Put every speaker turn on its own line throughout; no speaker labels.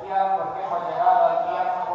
celestial, porque hemos llegado al tiempo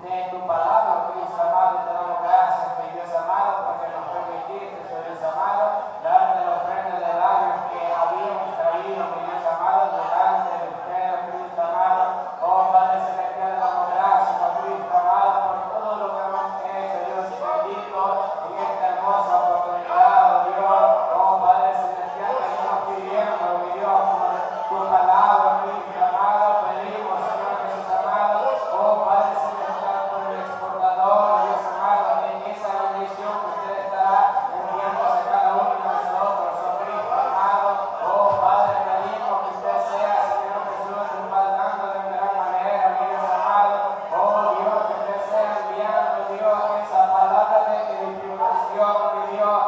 de tu palabra, Cristo amado, y te damos gracias, mi Dios amado, porque nos permitiste, Dios amado, darte la ofrenda de labios que habíamos traído, mi Dios amado, delante de ustedes, Cristo amado. Oh Padre celestial, damos gracias, Cristo amado, por todo lo que hemos hecho, Dios bendito, en esta hermosa oportunidad, oh Dios. Oh Padre celestial, que estamos pidiendo, mi Dios, por tu palabra, Cristo amado, pedimos, Señor Jesús amado, oh Padre celestial, por el exportador, Dios amado, en esa bendición que usted estará enviándose a cada uno de nosotros, oh Cristo amado. Oh Padre, pedimos que usted sea, Señor Jesús, respaldando de gran manera, mi Dios amado. Oh Dios, que usted sea enviando, Dios, esa palabra de edificación, mi Dios,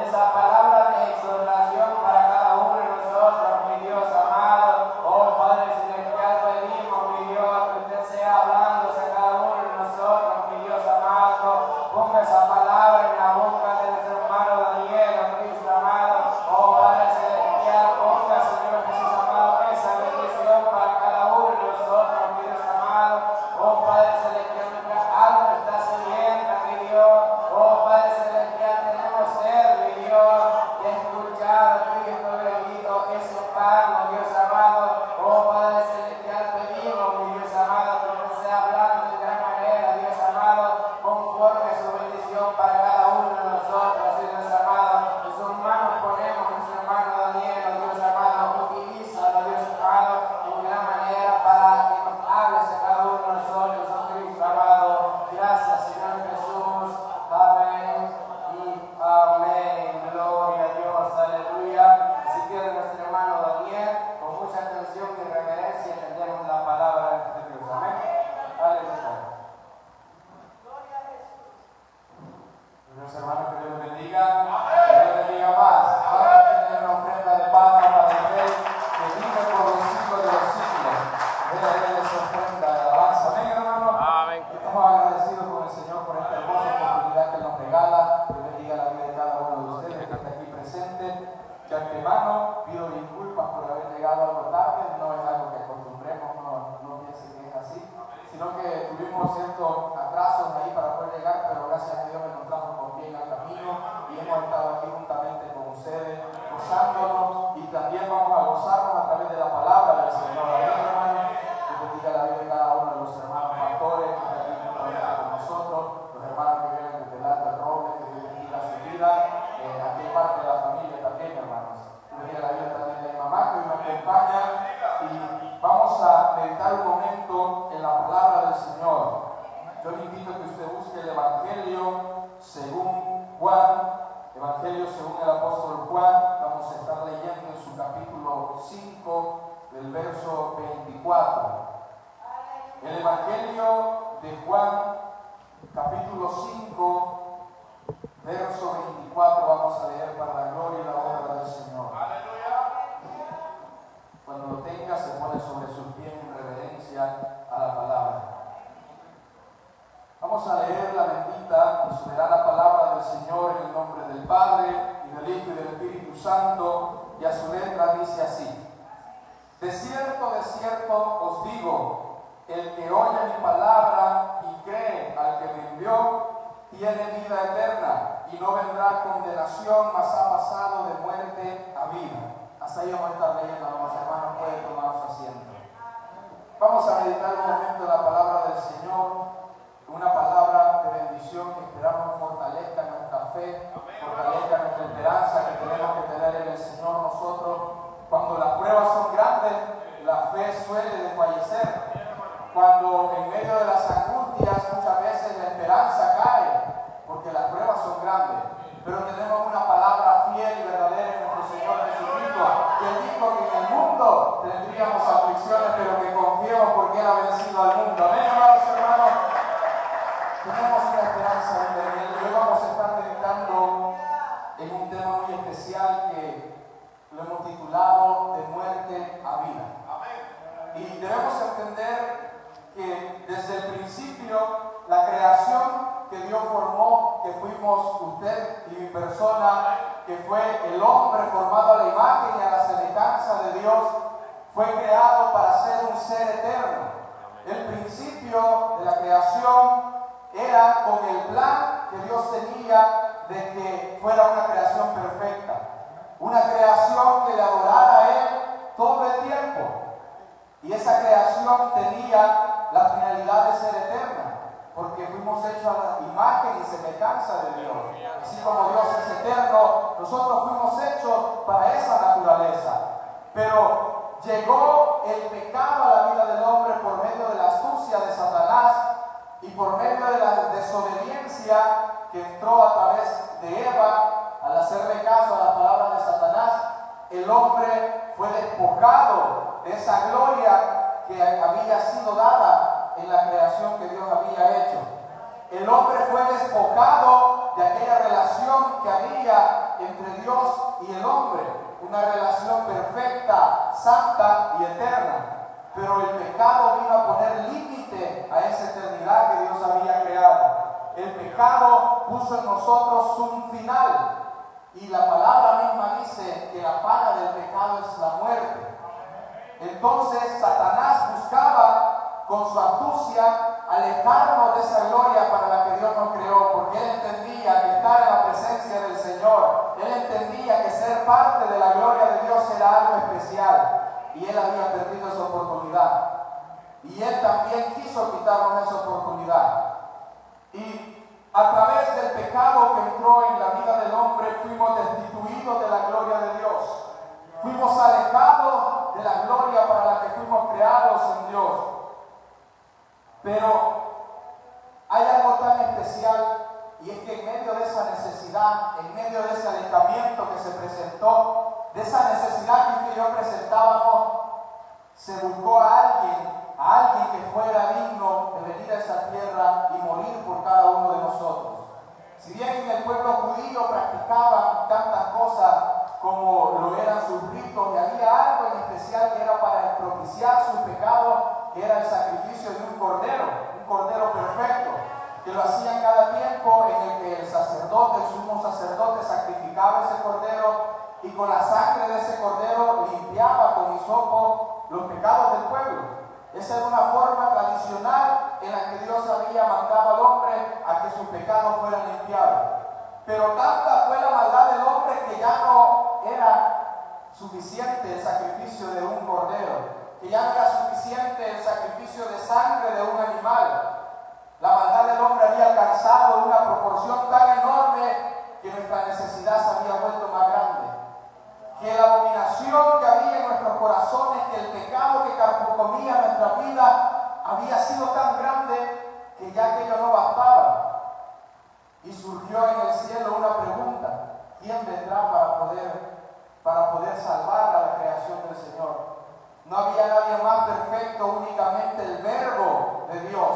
esa palabra de exhortación para cada uno de nosotros, mi Dios amado. Oh Padre celestial, pedimos, mi Dios, que usted sea hablándose a cada uno de nosotros, mi Dios amado. Ponga esa palabra en la boca de nuestro hermano Daniel, Cristo amado. Oh Padre celestial, ponga, Señor Jesús amado, esa bendición para cada uno de nosotros, mi Dios amado. Oh Padre celestial, nuestra alma está sedienta, mi Dios. Oh Padre celestial, tenemos sed, mi Dios, de escuchar, Cristo bendito, ese pan, oh Dios amado. Oh Padre celestial, pedimos, mi Dios amado, que usted sea hablando de gran manera, Dios amado, conforme a su bendición para cada uno de nosotros, Dios amado. En sus manos ponemos a nuestro hermano Daniel, oh Dios amado, utilízalo, Dios amado, en gran manera para que nos hables a cada uno de nosotros, oh Cristo amado. Gracias, Señor Jesús. Amén y amén. Gloria a Dios, aleluya. Si quiere nuestro hermano Daniel, con mucha atención y reverencia, entendemos la palabra de Dios. Amén. Aleluya. Dios hermano, que Dios bendiga. Que Dios bendiga más. Vamos a tener una ofrenda de pan para el Rey que vive por los siglos de los siglos. Vea él esa ofrenda de alabanza. Amén, hermano.
Amén.
Estamos agradecidos con el Señor por esta hermosa oportunidad que nos regala. Dios bendiga la vida de cada uno de ustedes que está aquí presente. De antemano pido disculpas por haber llegado algo tarde. No es algo que acostumbremos, no piensen que es así, sino que tuvimos ciertos atrasos ahí para poder llegar, pero gracias a Dios encontramos con bien al camino y hemos estado aquí juntamente con ustedes, gozándonos, y también vamos a gozarnos a través de la palabra del Señor. Amén, hermano. Que bendiga la vida de cada uno de los hermanos pastores que están aquí juntamente con nosotros, los hermanos que vienen desde el Alto Roble, que Dios bendiga su vida, aquí parte de la familia también, hermanos. Que bendiga la vida también de mi mamá que hoy me acompaña, y vamos a meditar un momento en la palabra del Señor. Yo le invito a que usted busque el Evangelio según Juan, Evangelio según el apóstol Juan. Vamos a estar leyendo en su capítulo 5, del verso 24. El Evangelio de Juan, capítulo 5, verso 24, vamos a leer para la gloria y la honra del Señor. Cuando lo tenga, se pone sobre sus pies en reverencia a la palabra. Vamos a leer la bendita y soberana palabra del Señor en el nombre del Padre, y del Hijo y del Espíritu Santo, y a su letra dice así: de cierto os digo, el que oye mi palabra y cree al que me envió, tiene vida eterna, y no vendrá condenación, mas ha pasado de muerte a vida. Hasta ahí vamos a estar leyendo, los hermanos pueden tomar su asiento. Vamos a meditar un momento en la palabra del Señor, una palabra de bendición que esperamos fortalezca nuestra fe, fortalezca nuestra esperanza que tenemos que tener en el Señor nosotros. Cuando las pruebas son grandes, la fe suele desfallecer. Cuando en medio de las angustias muchas veces la esperanza cae, porque las pruebas son grandes. Pero tenemos una palabra fiel y verdadera en nuestro Señor Jesucristo, que dijo que en el mundo tendríamos aflicciones, pero que confiemos porque Él ha vencido al mundo. Amén, amados hermanos. Tenemos una esperanza en Él. Hoy vamos a estar meditando en un tema muy especial que lo hemos titulado De muerte a vida. Y debemos entender que desde el principio la creación que Dios formó, que fuimos usted y mi persona, que fue el hombre formado a la imagen y a la semejanza de Dios, fue creado para ser un ser eterno.
principio de la creación era con el plan que Dios tenía de que fuera una creación perfecta, una creación que le adorara a Él todo el tiempo. Y esa creación tenía la finalidad de ser eterna, porque fuimos hechos a la imagen y semejanza de Dios. Así como Dios es eterno, nosotros fuimos hechos para esa naturaleza. Pero llegó el pecado a la vida del hombre por medio de la astucia de Satanás y por medio de la desobediencia que entró a través de Eva. Al hacerle caso a las palabras de Satanás, el hombre fue despojado de esa gloria que había sido dada en la creación que Dios había hecho. El hombre fue despojado de aquella relación que había entre Dios y el hombre, una relación perfecta, santa y eterna. Pero el pecado vino a poner límite a esa eternidad que Dios había creado. El pecado puso en nosotros un final. Y la palabra misma dice que la paga del pecado es la muerte. Entonces Satanás buscaba con su astucia alejarnos de esa gloria para la que Dios nos creó, porque él entendía que estar en la presencia del Señor, él entendía que ser parte de la gloria de Dios era algo especial, y él había perdido esa oportunidad. Y él también quiso quitarnos esa oportunidad. Y a través del pecado que entró en la vida del hombre, fuimos destituidos de la gloria de Dios. Fuimos alejados de la gloria para la que fuimos creados en Dios. Pero hay algo tan especial, y es que en medio de esa necesidad, en medio de ese alejamiento que se presentó, de esa necesidad que usted y yo presentábamos, se buscó a alguien que fuera digno de venir a esa tierra y morir por cada uno de nosotros. Si bien en el pueblo judío practicaban tantas cosas como lo eran sus ritos, y había algo en especial que era para propiciar sus pecados, que era el sacrificio de un cordero perfecto, que lo hacían cada tiempo, en el que el sumo sacerdote sacrificaba ese cordero, y con la sangre de ese cordero limpiaba con hisopo los pecados del pueblo. Esa era una forma tradicional en la que Dios había mandado al hombre a que sus pecados fueran limpiados. Pero tanta fue la maldad del hombre que ya no era suficiente el sacrificio de un cordero, que ya no era suficiente el sacrificio de sangre de un animal. La maldad del hombre había alcanzado una proporción tan enorme que nuestra necesidad se había vuelto más grande. Que la abominación que había en nuestros corazones, que el pecado que carcomía nuestra vida había sido tan grande que ya aquello no bastaba. Y surgió en el cielo una pregunta: ¿quién vendrá para poder salvar a la creación del Señor? No había nadie más perfecto, únicamente el Verbo de Dios.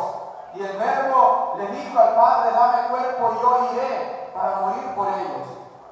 Y el Verbo le dijo al Padre: dame cuerpo y yo iré para morir por ellos.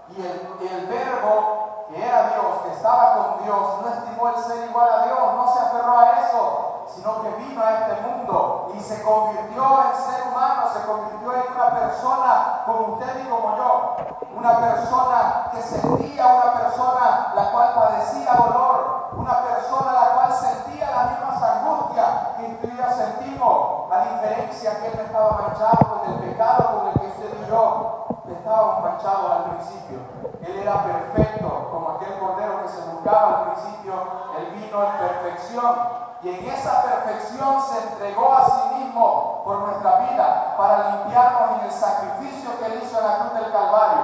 Y el Verbo, que era Dios, que estaba con Dios, no estimó el ser igual a Dios, no se aferró a eso, sino que vino a este mundo y se convirtió en ser humano, se convirtió en una persona como usted y como yo, una persona que sentía, una persona la cual padecía dolor, una persona la cual sentía las mismas angustias que usted y yo sentimos, a diferencia que él no estaba manchado con el pecado con el que usted y yo estábamos manchados al principio. Él era perfecto, como aquel cordero que se buscaba al principio. Él vino en perfección, y en esa perfección se entregó a sí mismo por nuestra vida para limpiarnos en el sacrificio que él hizo en la cruz del Calvario.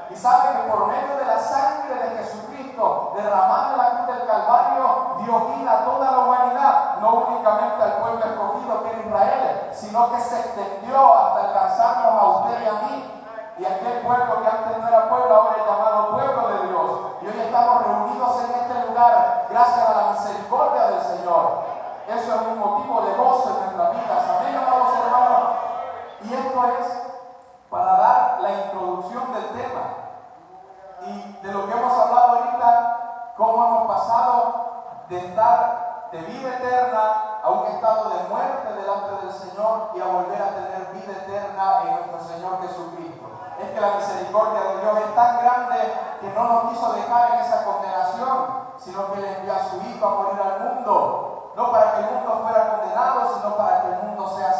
Y sabe que por medio de la sangre de Jesucristo derramada en la cruz del Calvario, dio vida a toda la humanidad, no únicamente al pueblo escogido que era Israel, sino que se extendió hasta alcanzarnos a usted y a mí. Y aquel pueblo que antes no era pueblo, ahora es llamado pueblo de Dios. Y hoy estamos reunidos en este lugar gracias a la misericordia del Señor. Eso es un motivo de gozo en nuestras vidas. Amén, amados hermanos. Y esto es para dar la introducción del tema. Y de lo que hemos hablado ahorita, cómo hemos pasado de estar de vida eterna a un estado de muerte delante del Señor y a volver a tener vida eterna en nuestro Señor Jesucristo. Es que la misericordia de Dios es tan grande que no nos quiso dejar en esa condenación, sino que le envió a su Hijo a morir al mundo, no para que el mundo fuera condenado, sino para que el mundo sea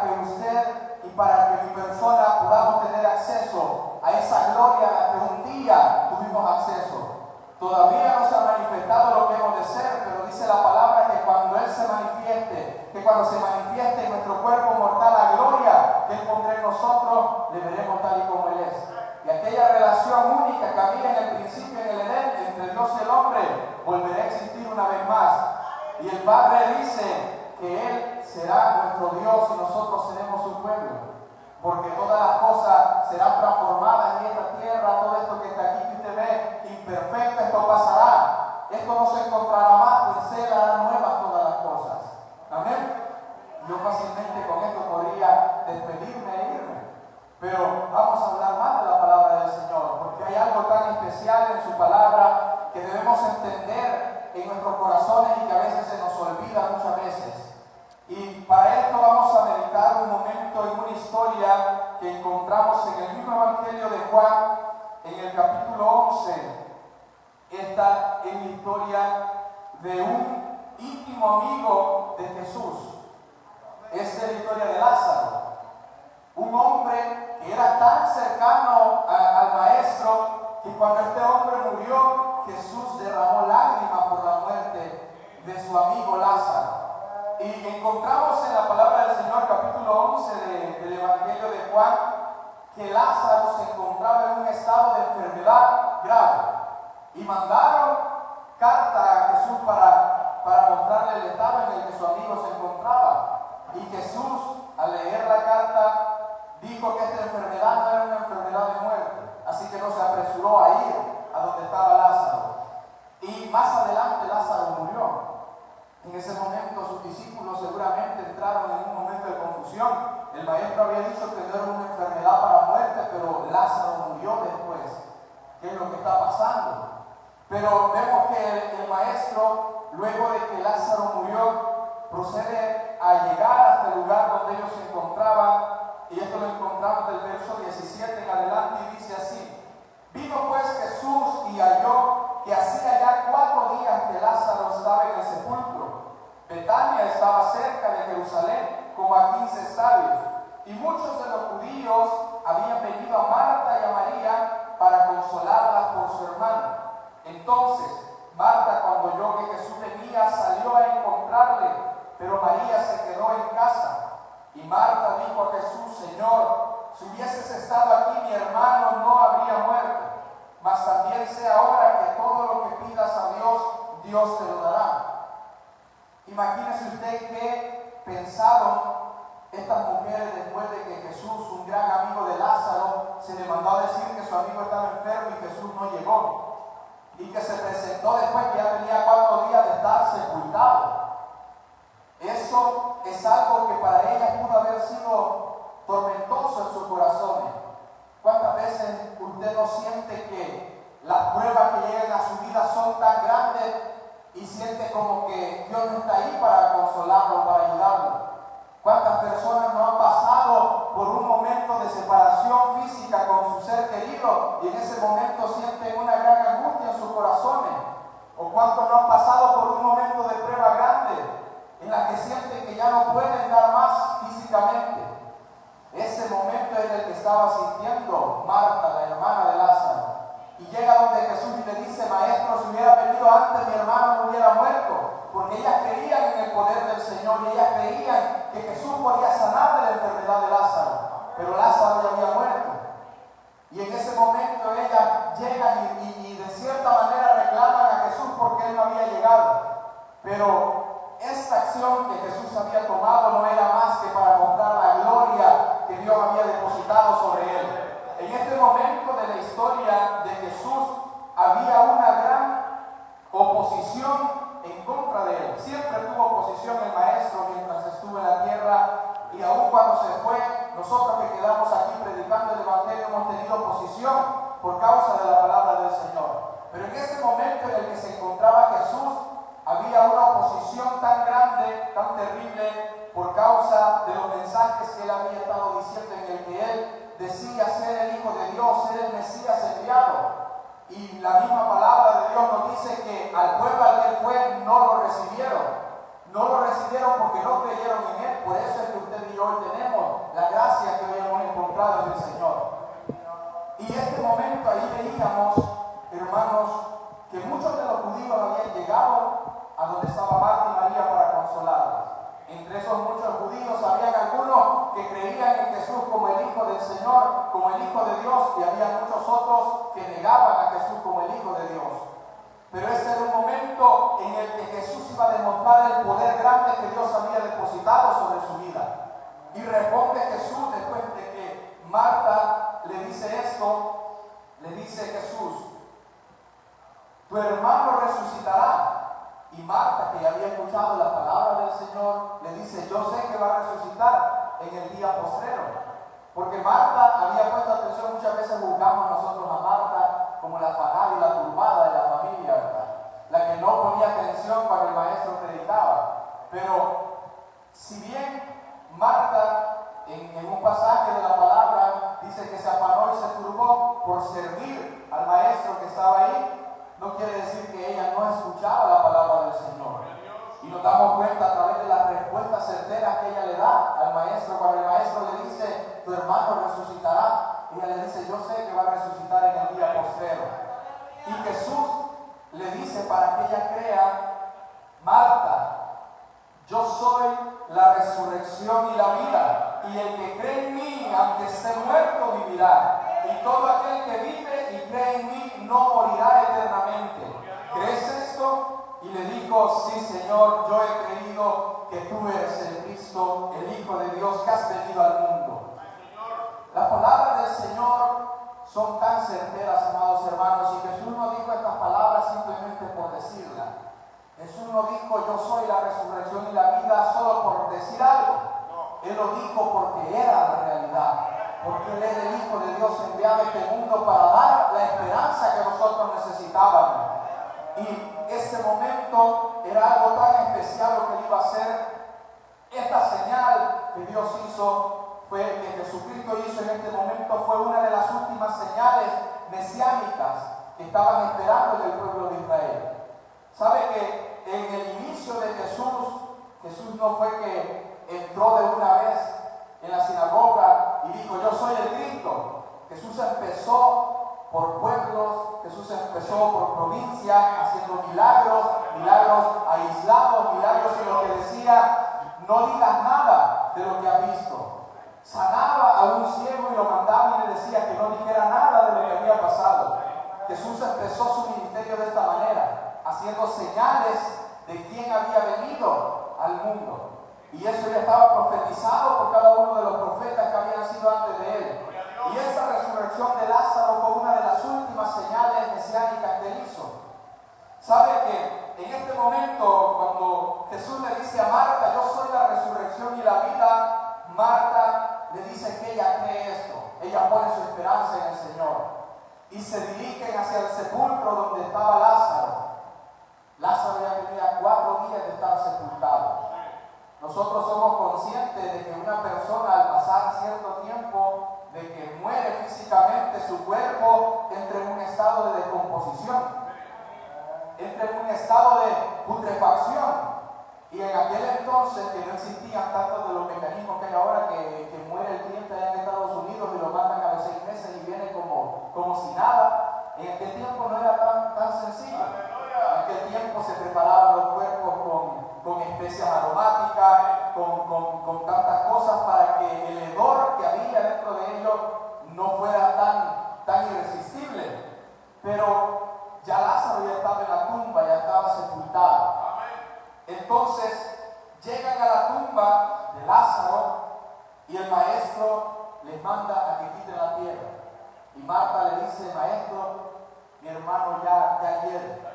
para que usted y para que mi persona podamos tener acceso a esa gloria a la que un día tuvimos acceso. Todavía no se ha manifestado lo que hemos de ser, pero dice la palabra que cuando Él se manifieste, que cuando se manifieste en nuestro cuerpo mortal la gloria que Él pondrá en nosotros, le veremos tal y como Él es. Y aquella relación única que había en el principio en el Edén entre Dios y el hombre, volverá a existir una vez más. Y el Padre dice que Él será nuestro Dios y nosotros seremos su pueblo. Porque todas las cosas serán transformadas en esta tierra, todo esto que está aquí que usted ve imperfecto, esto pasará. Esto no se encontrará más, pues Él hará nuevas todas las cosas. Amén. Yo fácilmente con esto podría despedirme e irme. Pero vamos a hablar más de la palabra del Señor, porque hay algo tan especial en su palabra que debemos entender en nuestros corazones y que a veces se nos olvida muchas veces. Y para esto vamos a meditar un momento en una historia que encontramos en el mismo Evangelio de Juan, en el capítulo 11. Esta es la historia de un íntimo amigo de Jesús. Esta es la historia de Lázaro, un hombre que era tan cercano al Maestro que cuando este hombre murió, Jesús derramó lágrimas por la muerte de su amigo Lázaro. Y encontramos en la palabra del Señor, capítulo 11 del Evangelio de Juan, que Lázaro se encontraba en un estado de enfermedad grave. Y mandaron carta a Jesús para mostrarle el estado en el que su amigo se encontraba. Y Jesús, al leer la carta, dijo que esta enfermedad no era una enfermedad de muerte. Así que no se apresuró a ir a donde estaba Lázaro. Y más adelante Lázaro murió. En ese momento sus discípulos seguramente entraron en un momento de confusión. El maestro había dicho que no era una enfermedad para muerte, pero Lázaro murió después. ¿Qué es lo que está pasando? Pero vemos que el maestro, luego de que Lázaro murió, procede a llegar hasta el lugar donde ellos se encontraban. Y esto lo encontramos del verso 17 en adelante y dice así: vino pues Jesús y halló que hacía ya 4 días que Lázaro estaba en el sepulcro. Betania estaba cerca de Jerusalén, como a 15 estadios, y muchos de los judíos habían venido a Marta y a María para consolarlas por su hermano. Entonces, Marta, cuando oyó que Jesús venía, salió a encontrarle, pero María se quedó en casa. Y Marta dijo a Jesús: Señor, si hubieses estado aquí, mi hermano no habría muerto. Mas también sé ahora que todo lo que pidas a Dios, Dios te lo dará. Imagínese usted qué pensaron estas mujeres después de que Jesús, un gran amigo de Lázaro, se le mandó a decir que su amigo estaba enfermo y Jesús no llegó. Y que se presentó después que ya tenía 4 días de estar sepultado. Eso es algo que para ella pudo haber sido tormentoso en sus corazones. ¿Cuántas veces usted no siente que las pruebas que llegan a su vida son tan grandes y siente como que Dios no está ahí para consolarlo, para ayudarlo? ¿Cuántas personas no han pasado por un momento de separación física con su ser querido y en ese momento sienten una gran angustia en sus corazones? ¿O cuántos no han pasado por un momento de prueba grande en la que sienten que ya no pueden dar más físicamente? Ese momento es el que estaba sintiendo Marta, la hermana de Lázaro. Y llega donde Jesús y le dice: Maestro, si hubiera venido antes, mi hermano no hubiera muerto. Porque ellas creían en el poder del Señor y ellas creían que Jesús podía sanar de la enfermedad de Lázaro. Pero Lázaro ya había muerto. Y en ese momento ellas llegan y de cierta manera reclaman a Jesús porque Él no había llegado. Pero esta acción que Jesús había tomado no era más que para mostrar la gloria que Dios había depositado sobre Él. En este momento de la historia de Jesús había una gran oposición en contra de Él. Siempre tuvo oposición el Maestro mientras estuvo en la tierra, y aún cuando se fue, nosotros que quedamos aquí predicando el Evangelio hemos tenido oposición por causa de la palabra del Señor. Pero en ese momento en el que se encontraba Jesús, había una oposición tan grande, tan terrible, por causa de los mensajes que Él había estado diciendo, en el que Él decía ser el Hijo de Dios, ser el Mesías enviado. Y la misma palabra de Dios nos dice que al pueblo al que Él fue no lo recibieron. No lo recibieron porque no creyeron en Él. Por eso es que usted y yo hoy tenemos la gracia que hoy hemos encontrado en el Señor. Y en este momento ahí veíamos, hermanos, que muchos de los judíos habían llegado a donde estaba Marta y María para consolarlos. Entre esos muchos judíos habían algunos que creían en Jesús como el Hijo del Señor, como el Hijo de Dios, y había muchos otros que negaban a Jesús como el Hijo de Dios. Pero ese era un momento en el que Jesús iba a demostrar el poder grande que Dios había depositado sobre su vida. Y responde Jesús después de que Marta le dice esto, le dice Jesús: tu hermano resucitará. Y Marta, que ya había escuchado la palabra del Señor, le dice: yo sé que va a resucitar en el día postrero. Porque Marta había puesto atención, muchas veces juzgamos nosotros a Marta como la afanada y la turbada de la familia, ¿verdad? La que no ponía atención cuando el maestro predicaba. Pero si bien Marta en un pasaje de la palabra dice que se afanó y se turbó por servir al maestro que estaba ahí, no quiere decir que ella no escuchaba la palabra del Señor. Y nos damos cuenta a través de las respuestas certeras que ella le da al maestro. Cuando el maestro le dice: tu hermano resucitará, ella le dice: yo sé que va a resucitar en el día postrero. Y Jesús le dice para que ella crea: Marta, yo soy la resurrección y la vida, y el que cree en mí, aunque esté muerto, vivirá. Y todo aquel que vive y cree en mí no morirá eternamente. ¿Crees esto? Y le dijo: sí, Señor, yo he creído que tú eres el Cristo, el Hijo de Dios, que has venido al mundo. Las palabras del Señor son tan certeras, amados hermanos, y Jesús no dijo estas palabras simplemente por decirlas. Jesús no dijo: yo soy la resurrección y la vida, solo por decir algo. Él lo dijo porque era la realidad, porque Él es el Hijo de Dios enviado a este mundo para dar la esperanza que nosotros necesitábamos. Y este momento era algo tan especial lo que Él iba a hacer. Esta señal que Dios hizo, fue que Jesucristo hizo en este momento, fue una de las últimas señales mesiánicas que estaban esperando en el pueblo de Israel. ¿Sabe que en el inicio de Jesús no fue que entró de una vez en la sinagoga y dijo: yo soy el Cristo? Jesús empezó por pueblos, Jesús empezó por provincias, haciendo milagros aislados, milagros en los que decía: no digas nada de lo que has visto. Sanaba a un ciego y lo mandaba y le decía que no dijera nada de lo que había pasado. Jesús empezó su ministerio de esta manera, haciendo señales de quién había venido al mundo. Y eso ya estaba profetizado por cada uno de los profetas que habían sido antes de él. Y esta resurrección de Lázaro fue una de las últimas señales mesiánicas que él hizo. ¿Sabe que en este momento, cuando Jesús le dice a Marta: yo soy la resurrección y la vida, Marta le dice que ella cree esto. Ella pone su esperanza en el Señor. Y se dirigen hacia el sepulcro donde estaba Lázaro. Lázaro ya tenía 4 días de estar sepultado. Nosotros somos conscientes de que una persona, al pasar cierto tiempo, de que muere físicamente, su cuerpo entra en un estado de descomposición, entra en un estado de putrefacción. Y en aquel entonces, que no existían tantos de los mecanismos que hay ahora, que muere el cliente allá en Estados Unidos y lo mandan a los 6 meses y viene como si nada, en aquel tiempo no era tan sencillo. En aquel tiempo se preparaban los cuerpos con especias aromáticas, con tantas cosas para que el hedor que había dentro de ellos no fuera tan irresistible. Pero ya Lázaro ya estaba en la tumba, ya estaba sepultado. Entonces llegan a la tumba de Lázaro y el maestro les manda a que quiten la piedra. Y Marta le dice: maestro, mi hermano ya hiere.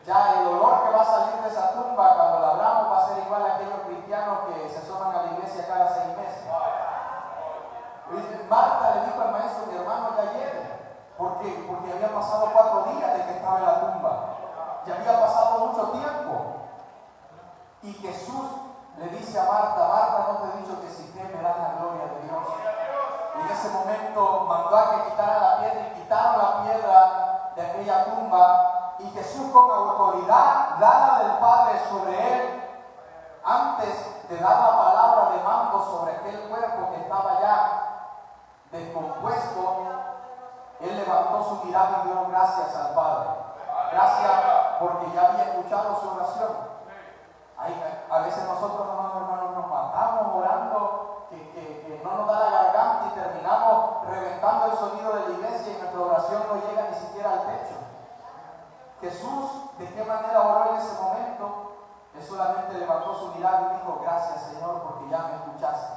Ya el olor que va a salir de esa tumba cuando la abramos va a ser igual a aquellos cristianos que se asoman a la iglesia cada 6 meses. Y Marta le dijo al maestro: mi hermano ya hiere. ¿Por qué? Porque había pasado 4 días de que estaba en la tumba. Ya había pasado mucho tiempo. Y Jesús le dice a Marta: Marta, ¿no te he dicho que si crees verás la gloria de Dios? Y en ese momento mandó a que quitaran la piedra y quitaron la piedra de aquella tumba. Y Jesús, con autoridad dada del Padre sobre él, antes de dar la palabra de mando sobre aquel cuerpo que estaba ya descompuesto, él levantó su mirada y dio gracias al Padre. Gracias porque ya había escuchado su oración. A veces nosotros, hermanos, nos matamos orando que no nos da la garganta y terminamos reventando el sonido de la iglesia y nuestra oración no llega ni siquiera al techo. Jesús, ¿de qué manera oró en ese momento? Él solamente levantó su mirada y dijo, gracias Señor porque ya me escuchaste.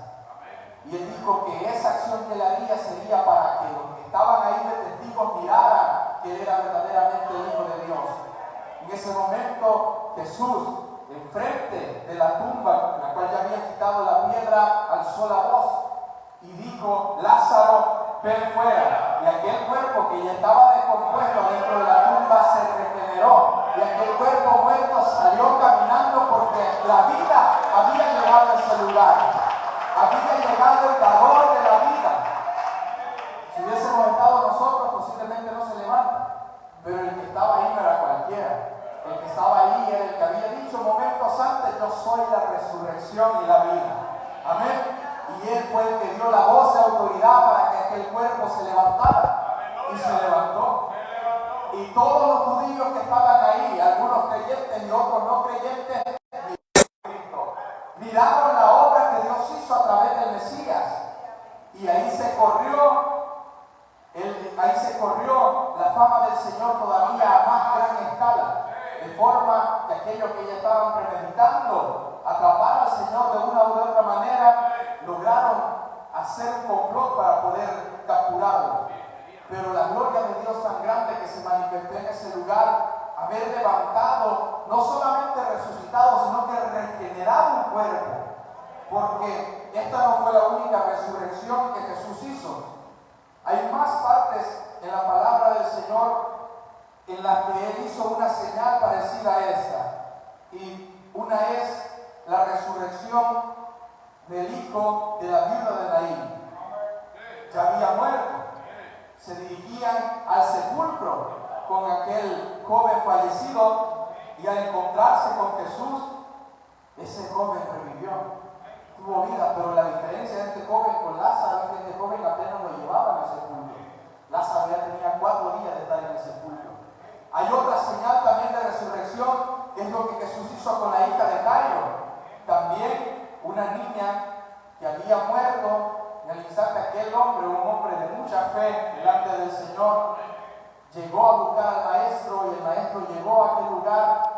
Y él dijo que esa acción que él haría sería para que los que estaban ahí de testigos miraran que él era verdaderamente el Hijo de Dios. En ese momento Jesús, enfrente de la tumba, en la cual ya había quitado la piedra, alzó la voz y dijo, Lázaro, ven fuera. Y aquel cuerpo que ya estaba descompuesto dentro de la tumba se regeneró. Y aquel cuerpo muerto salió caminando porque la vida había llegado a ese lugar. Había llegado el dador de la vida. Si hubiésemos estado nosotros, posiblemente no se levanta. Pero el que estaba ahí no era cualquiera. El que estaba ahí era el que había dicho momentos antes, yo soy la resurrección y la vida. Amén. Y él fue el que dio la voz de autoridad para que aquel cuerpo se levantara. Y se levantó. Y todos los judíos que estaban ahí, algunos creyentes y otros no creyentes, miraron la obra que Dios hizo a través del Mesías. Y ahí se corrió la fama del Señor todavía a más gran escala. De forma que aquellos que ya estaban premeditando atrapar al Señor de una u otra manera, lograron hacer un complot para poder capturarlo. Pero la gloria de Dios tan grande que se manifestó en ese lugar, haber levantado, no solamente resucitado, sino que regenerado un cuerpo. Porque esta no fue la única resurrección que Jesús hizo. Hay más partes en la palabra del Señor en las que Él hizo una señal parecida a esta. Y una es la resurrección del hijo de la viuda de Naín. Ya había muerto. Se dirigían al sepulcro con aquel joven fallecido y al encontrarse con Jesús, ese joven revivió, tuvo vida, pero la diferencia de este joven con Lázaro es que este joven apenas lo llevaban al sepulcro. Lázaro ya tenía 4 días de estar en el sepulcro. Hay otra señal también de resurrección, que es lo que Jesús hizo con la hija de Jairo. También una niña que había muerto. En el instante aquel hombre, un hombre de mucha fe delante del Señor, llegó a buscar al maestro y el maestro llegó a aquel lugar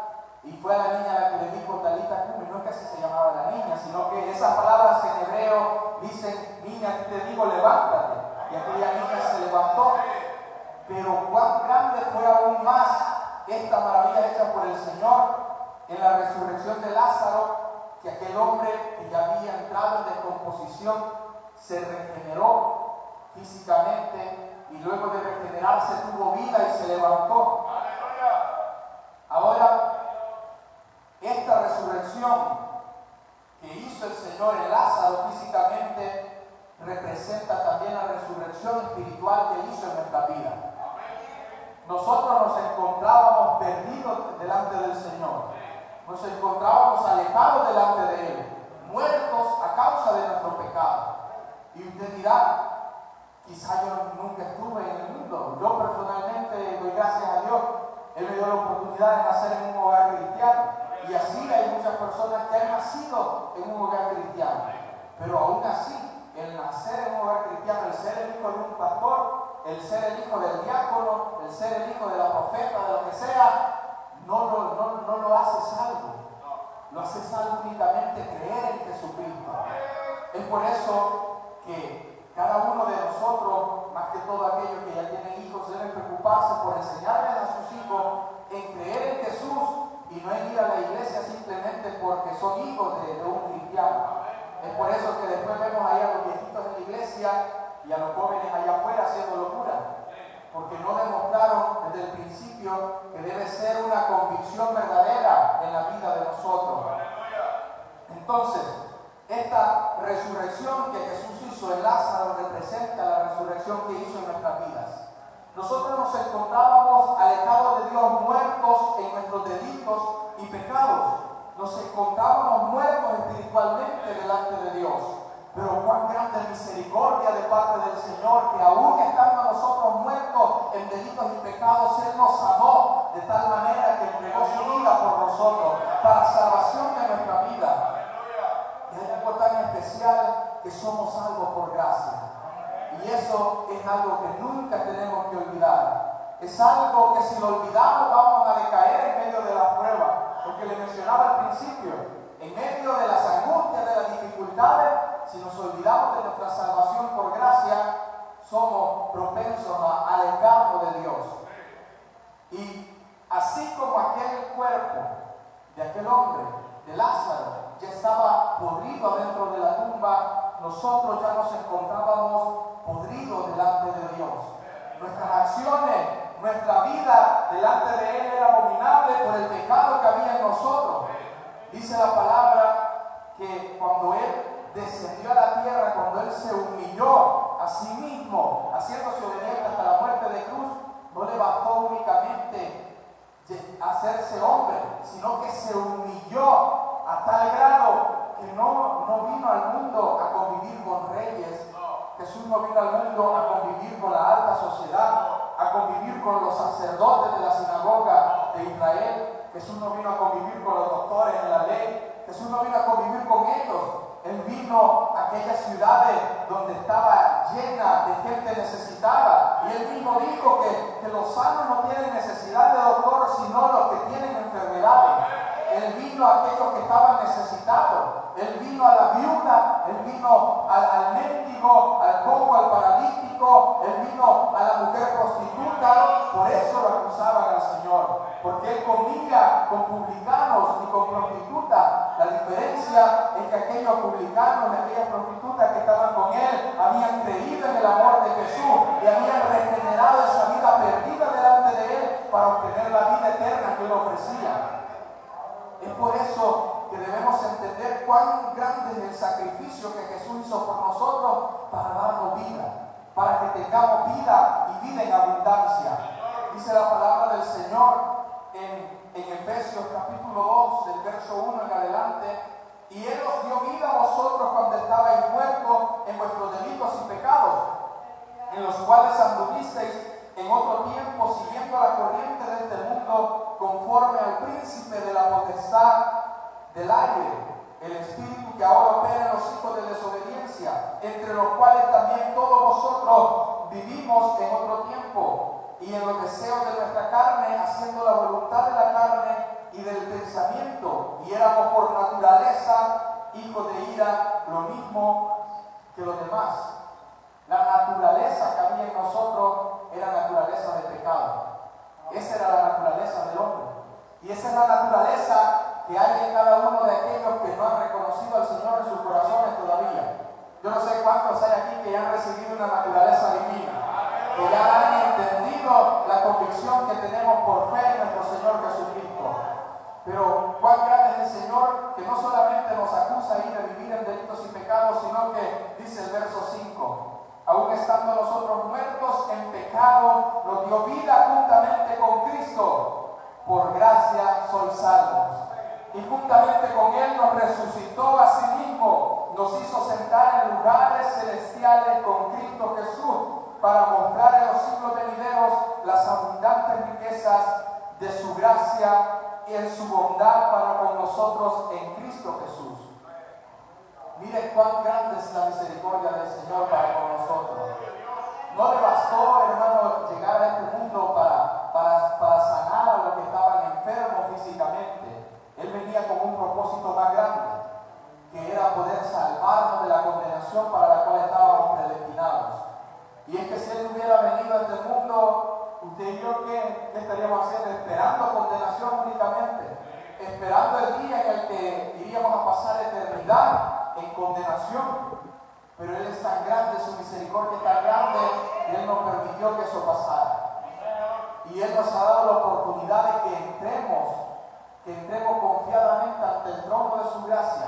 y fue a la niña a la que le dijo Talita Cumi. No es que así se llamaba la niña, sino que esas palabras en hebreo dicen, niña, te digo levántate, y aquella niña se levantó. Pero cuán grande fue aún más esta maravilla hecha por el Señor en la resurrección de Lázaro, que aquel hombre que ya había entrado en descomposición se regeneró físicamente y luego de regenerarse tuvo vida y se levantó. Ahora, esta resurrección que hizo el Señor en Lázaro físicamente representa también la resurrección espiritual que hizo en nuestra vida. Nosotros nos encontrábamos perdidos delante del Señor, nos encontrábamos alejados delante de Él, muertos a causa de nuestro pecado. Y usted dirá, quizá yo nunca estuve en el mundo. Yo personalmente doy gracias a Dios. Él me dio la oportunidad de nacer en un hogar cristiano. Y así hay muchas personas que han nacido en un hogar cristiano. Pero aún así, el nacer en un hogar cristiano, el ser el hijo de un pastor, el ser el hijo del diácono, el ser el hijo de la profeta, de lo que sea, no lo hace salvo. Lo hace salvo únicamente creer en Jesucristo. Es por eso que cada uno de nosotros, más que todo aquellos que ya tienen hijos, deben preocuparse por enseñarles a sus hijos en creer en Jesús y no en ir a la iglesia simplemente porque son hijos de un cristiano. Es por eso que después vemos ahí a los viejitos en la iglesia y a los jóvenes allá afuera haciendo locura, porque no demostraron desde el principio que debe ser una convicción verdadera en la vida de nosotros. Entonces, esta resurrección que Jesús hizo en Lázaro representa la resurrección que hizo en nuestras vidas. Nosotros nos encontrábamos alejados de Dios, muertos en nuestros delitos y pecados. Nos encontrábamos muertos inocente delante de Dios. Pero cuán grande misericordia de parte del Señor, que aún estando nosotros muertos en delitos y pecados, Él nos amó de tal manera que entregó su vida por nosotros, para salvación de nuestra vida. Y hay algo tan especial, que somos salvos por gracia. Y eso es algo que nunca tenemos que olvidar. Es algo que si lo olvidamos vamos a decaer en medio de las pruebas. Lo que le mencionaba al principio, en medio de las angustias, de las dificultades, si nos olvidamos de nuestra salvación por gracia, somos propensos a alejarnos de Dios. Y así como aquel cuerpo de aquel hombre, de Lázaro, ya estaba podrido adentro de la tumba, nosotros ya nos encontrábamos podridos delante de Dios. Nuestras acciones, nuestra vida delante de Él era abominable por el pecado que había en nosotros. Dice la palabra que cuando Él descendió a la tierra, cuando Él se humilló a sí mismo, haciéndose obediente hasta la muerte de cruz, no le bastó únicamente hacerse hombre, sino que se humilló a tal grado que no vino al mundo a convivir con reyes. Jesús no vino al mundo a convivir con la alta sociedad, a convivir con los sacerdotes de la sinagoga de Israel. Jesús no vino a convivir con los doctores en la ley. Jesús no vino a convivir con ellos. Él vino a aquellas ciudades donde estaba llena de gente necesitada. Y Él mismo dijo que los sanos no tienen necesidad de doctor, sino los que tienen enfermedades. Él vino a aquellos que estaban necesitados. Él vino a la viuda, Él vino al mendigo, al cojo, al paralítico, Él vino a la mujer prostituta. Por eso lo acusaban al Señor, porque Él comía con publicanos y con prostitutas. La diferencia es que aquellos publicanos y aquellas prostitutas que estaban con Él habían creído en el amor de Jesús y habían regenerado esa vida perdida delante de Él para obtener la vida eterna que Él ofrecía. Es por eso que debemos entender cuán grande es el sacrificio que Jesús hizo por nosotros para darnos vida, para que tengamos vida y vida en abundancia. Dice la palabra del Señor en Efesios capítulo 2, del verso 1 en adelante: y Él os dio vida a vosotros cuando estabais muertos en vuestros delitos y pecados, en los cuales anduvisteis en otro tiempo siguiendo la corriente de este mundo, conforme al príncipe de la potestad del aire, el espíritu que ahora opera en los hijos de desobediencia, entre los cuales también todos nosotros vivimos en otro tiempo, y en los deseos de nuestra carne, haciendo la voluntad de la carne y del pensamiento, y éramos por naturaleza hijos de ira, lo mismo que los demás. La naturaleza que había en nosotros era naturaleza de pecado. Esa era la naturaleza del hombre. Y esa es la naturaleza que hay en cada uno de aquellos que no han reconocido al Señor en sus corazones todavía. Yo no sé cuántos hay aquí que ya han recibido una naturaleza divina, que ya han entendido la convicción que tenemos por fe en nuestro Señor Jesucristo. Pero cuán grande es el Señor, que no solamente nos acusa ahí de vivir en delitos y pecados, sino que dice el verso 5: aún estando nosotros muertos en pecado, nos dio vida juntamente con Cristo. Por gracia sois salvos. Y juntamente con Él nos resucitó a sí mismo, nos hizo sentar en lugares celestiales con Cristo Jesús, para mostrar en los siglos venideros las abundantes riquezas de su gracia y en su bondad para con nosotros en Cristo Jesús. Mire cuán grande es la misericordia del Señor para con nosotros. No le bastó, hermano, llegar a este mundo para sanar a los que estaban enfermos físicamente. Él venía con un propósito más grande, que era poder salvarnos de la condenación para la cual estábamos predestinados. Y es que si Él hubiera venido a este mundo, usted y yo, ¿qué estaríamos haciendo? Esperando condenación únicamente, esperando el día en el que iríamos a pasar eternidad en condenación. Pero Él es tan grande, su misericordia es tan grande, que Él nos permitió que eso pasara. Y Él nos ha dado la oportunidad de que entremos confiadamente ante el trono de su gracia,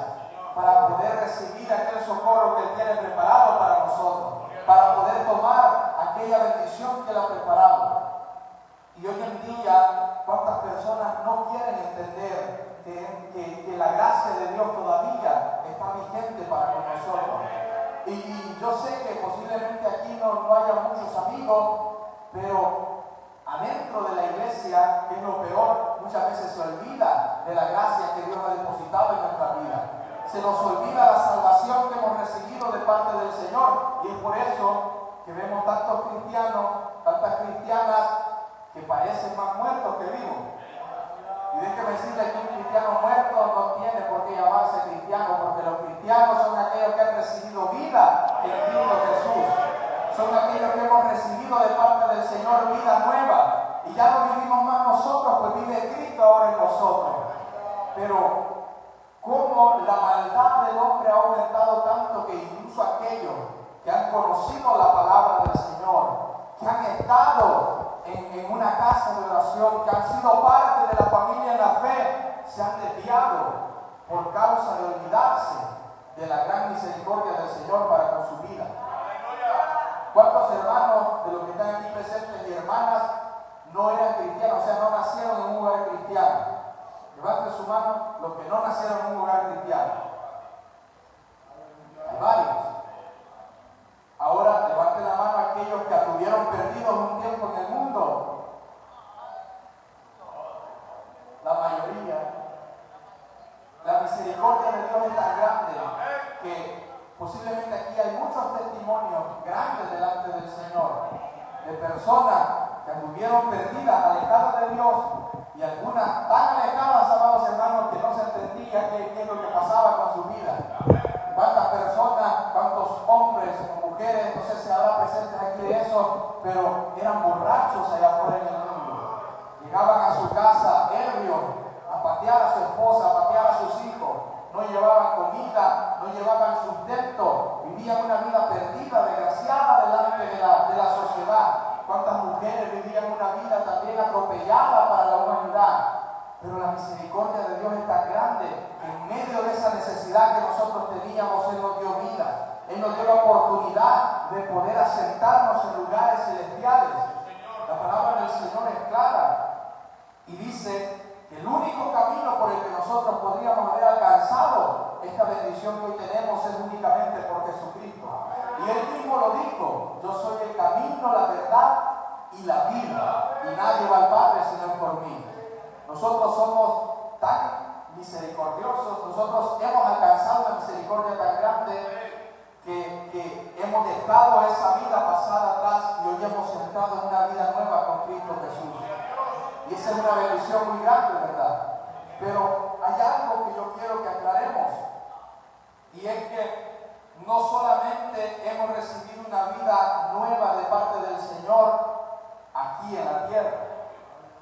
para poder recibir aquel socorro que Él tiene preparado para nosotros, para poder tomar aquella bendición que Él ha preparado. Y hoy en día, ¿cuántas personas no quieren entender que la gracia de Dios todavía está vigente para con nosotros. Y yo sé que posiblemente aquí no haya muchos amigos, pero adentro de la iglesia, que es lo peor, muchas veces se olvida de la gracia que Dios ha depositado en nuestra vida. Se nos olvida la salvación que hemos recibido de parte del Señor, y es por eso que vemos tantos cristianos, tantas cristianas que parecen más muertos que vivos. Y déjeme decirle que un cristiano muerto no tiene por qué llamarse cristiano, porque los cristianos son aquellos que han recibido vida en Cristo Jesús. Son aquellos que hemos recibido de parte del Señor vida nueva. Y ya no vivimos más nosotros, pues vive Cristo ahora en nosotros. Pero cómo la maldad del hombre ha aumentado tanto que incluso aquellos que han conocido la palabra del Señor, que han estado en una casa de oración, que han sido parte de la familia en la fe, se han desviado por causa de olvidarse de la gran misericordia del Señor para con su vida. ¿Cuántos hermanos de los que están aquí presentes y hermanas no eran cristianos, o sea, no nacieron en un lugar cristiano? Levanten su mano los que no nacieron en un lugar cristiano. Hay varios. Ahora levanten la mano aquellos que estuvieron perdidos un tiempo en el mundo. La mayoría. La misericordia de Dios es tan grande que posiblemente aquí hay muchos testimonios grandes delante del Señor de personas que anduvieron perdidas, alejadas de Dios, y algunas tan alejadas, amados hermanos, que no se entendía qué es lo que pasaba con su vida. Cuántas personas, cuántos hombres o mujeres, no sé si habrá presentes aquí de eso, pero eran borrachos allá afuera en el mundo. Llegaban a su casa ebrios, a patear a su esposa, a patear a sus hijos. No llevaban comida, no llevaban sustento, vivían una vida perdida, desgraciada delante de la sociedad. Cuántas mujeres vivían una vida también atropellada para la humanidad. Pero la misericordia de Dios es tan grande que en medio de esa necesidad que nosotros teníamos, Él nos dio vida. Él nos dio la oportunidad de poder asentarnos en lugares celestiales. La palabra del Señor es clara y dice que el único camino por el que nosotros podríamos haber alcanzado esta bendición que hoy tenemos es únicamente por Jesucristo. Y Él mismo lo dijo: yo soy el camino, la verdad y la vida, y nadie va al Padre sino por mí. Nosotros somos tan misericordiosos, nosotros hemos alcanzado una misericordia tan grande que hemos dejado esa vida pasada atrás y hoy hemos entrado en una vida nueva con Cristo Jesús. Y esa es una bendición muy grande, ¿verdad? Pero hay algo que yo quiero que aclaremos, y es que no solamente hemos recibido una vida nueva de parte del Señor aquí en la tierra,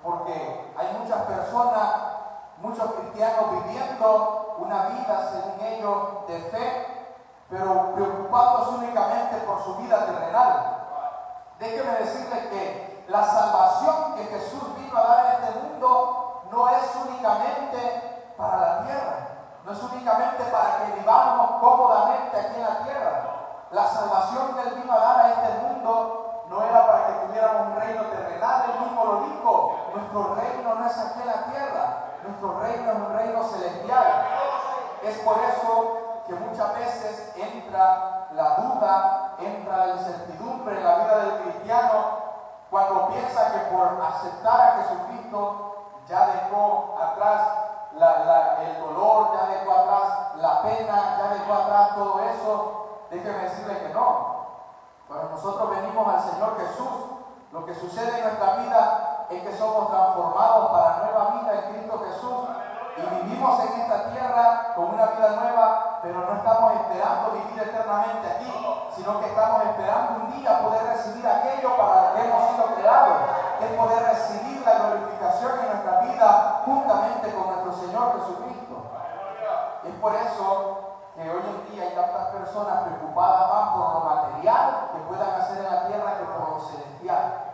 porque hay muchas personas, muchos cristianos viviendo una vida según ellos de fe, pero preocupados únicamente por su vida terrenal. Déjenme decirles que la salvación que Jesús vino a dar a este mundo no es únicamente para la tierra, no es únicamente para que vivamos cómodamente aquí en la tierra. La salvación que Él vino a dar a este mundo no era para que tuviéramos un reino terrenal. Él mismo lo dijo: nuestro reino no es aquí en la tierra, nuestro reino es un reino celestial. Es por eso que muchas veces entra la duda, entra la incertidumbre en la vida del cristiano cuando piensa que por aceptar a Jesucristo ya dejó atrás el dolor, ya dejó atrás la pena, ya dejó atrás todo eso. Déjeme decirle que no. Cuando nosotros venimos al Señor Jesús, lo que sucede en nuestra vida es que somos transformados para nueva vida en Cristo Jesús y vivimos en esta tierra con una vida nueva, pero no estamos esperando vivir eternamente aquí, sino que estamos esperando un día poder recibir aquello para lo que hemos sido creados, es poder recibir la glorificación en nuestra vida juntamente con nuestro Señor Jesucristo. Es por eso que hoy en día hay tantas personas preocupadas más por lo material que puedan hacer en la tierra que por lo celestial.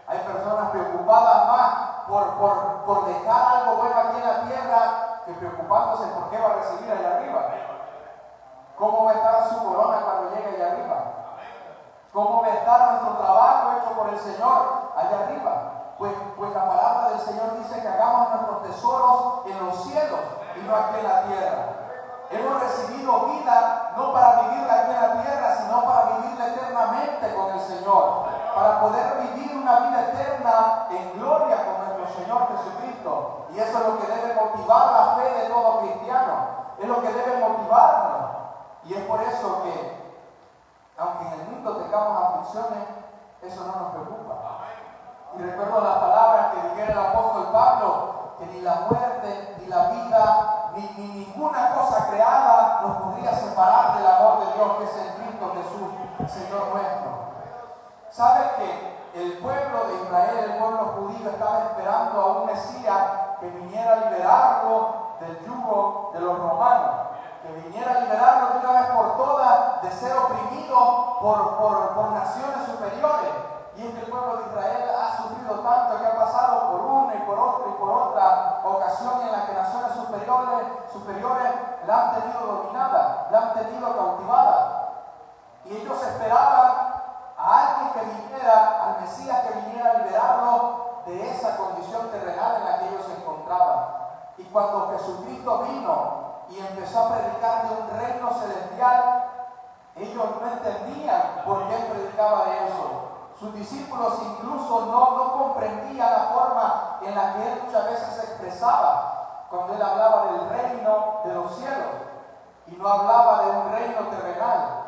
Hay personas preocupadas más por dejar algo bueno aquí en la tierra que preocupándose por qué va a recibir allá arriba. ¿Cómo va a estar su corona cuando llegue allá arriba? ¿Cómo va a estar nuestro trabajo hecho por el Señor allá arriba? Pues la palabra del Señor dice que hagamos nuestros tesoros en los cielos y no aquí en la tierra. Hemos recibido vida no para vivirla aquí en la tierra, sino para vivirla eternamente con el Señor. Para poder vivir una vida eterna en gloria con nuestro Señor Jesucristo. Y eso es lo que debe motivar la fe de todo cristiano. Es lo que debe motivarnos. Y es por eso que, aunque en el mundo tengamos aflicciones, eso no nos preocupa. Y recuerdo las palabras que dijera el apóstol Pablo, que ni la muerte, ni la vida, ni ninguna cosa creada nos podría separar del amor de Dios que es en Cristo Jesús, Señor nuestro. ¿Sabes que el pueblo de Israel, el pueblo judío, estaba esperando a un Mesías que viniera a liberarlo del yugo de los romanos? Que viniera a liberarlo de una vez por todas de ser oprimido por naciones superiores. Y es que el pueblo de Israel ha sufrido tanto que ha pasado por una y por otra ocasión en la que naciones superiores la han tenido dominada, la han tenido cautivada. Y ellos esperaban a alguien que viniera, al Mesías que viniera a liberarlo de esa condición terrenal en la que ellos se encontraban. Y cuando Jesucristo vino y empezó a predicar de un reino celestial, ellos no entendían por qué predicaba de eso. Sus discípulos incluso no comprendían la forma en la que él muchas veces se expresaba cuando él hablaba del reino de los cielos y no hablaba de un reino terrenal.